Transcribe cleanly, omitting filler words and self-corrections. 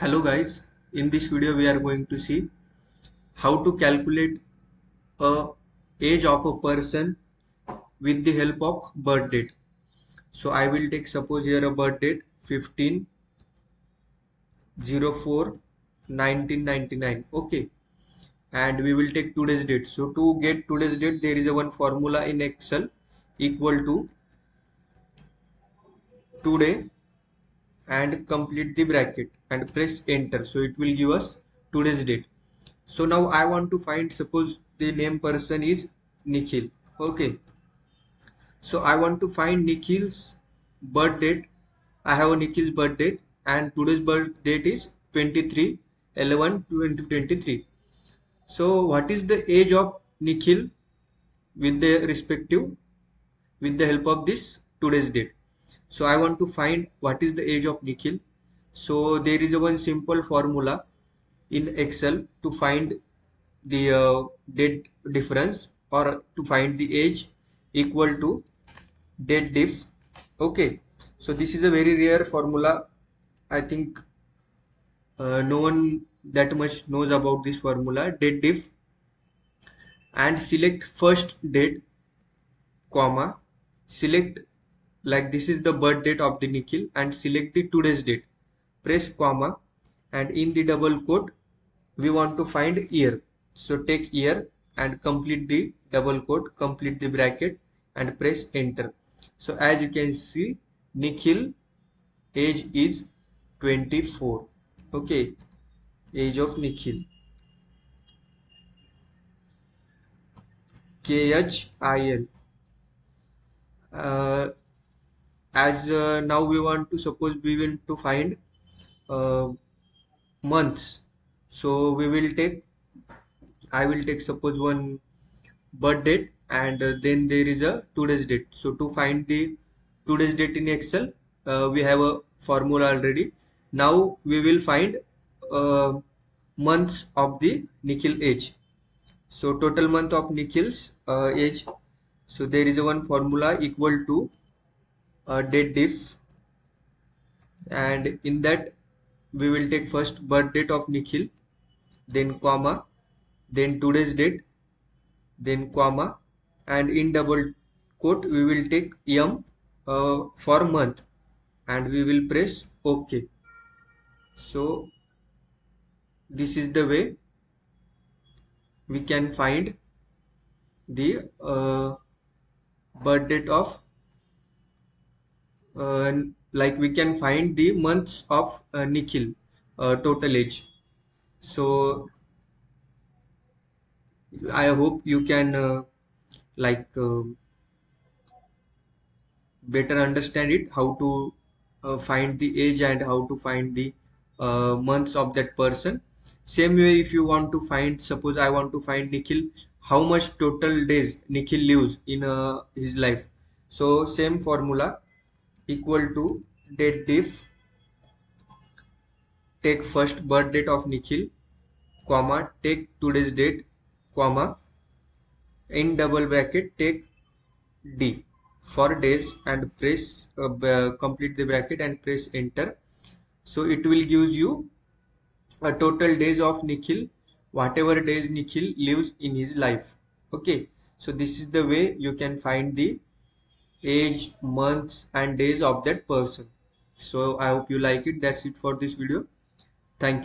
Hello guys, in this video we are going to see how to calculate a age of a person with the help of birth date. So I will take suppose here a birth date 15/04/1999. Okay, and we will take today's date. So to get today's date there is a one formula in Excel equal to today and complete the bracket and press enter. So it will give us today's date. So now I want to find, suppose the name person is Nikhil. Okay, so I want to find Nikhil's birth date. I have a Nikhil's birth date and today's birth date is 23/11/2023. So what is the age of Nikhil with the respective, with the help of this today's date? So I want to find what is the age of Nikhil. So there is a one simple formula in Excel to find the date difference, or to find the age, equal to DATEDIF. Okay, so this is a very rare formula. I think no one that much knows about this formula. DATEDIF, and select first date, comma, select, like this is the birth date of the Nikhil, and select the today's date, press comma, and in the double quote we want to find year. So take year and complete the double quote, complete the bracket and press enter. So as you can see, Nikhil age is 24. Okay, age of Nikhil, KHIL. uh, as now we want to, suppose we want to find uh, months. So we will take, I will take suppose one birth date, and then there is a today's date. So to find the today's date in Excel, we have a formula already. Now we will find uh, months of the Nikhil age. So total month of Nikhil's age. So there is a one formula equal to date diff, and in that we will take first birth date of Nikhil, then comma, then today's date, then comma, and in double quote we will take M for month, and we will press OK. So this is the way we can find the birth date of, like we can find the months of Nikhil total age. So I hope you can like better understand it, how to find the age and how to find the months of that person. Same way, if you want to find, suppose I want to find Nikhil, how much total days Nikhil lives in his life. So same formula, equal to date diff, take first birth date of Nikhil, comma, take today's date, comma, in double bracket take D for days, and press complete the bracket and press enter. So it will give you a total days of Nikhil, whatever days Nikhil lives in his life. Okay, so this is the way you can find the age, months and days of that person. So I hope you like it. That's it for this video. Thank you.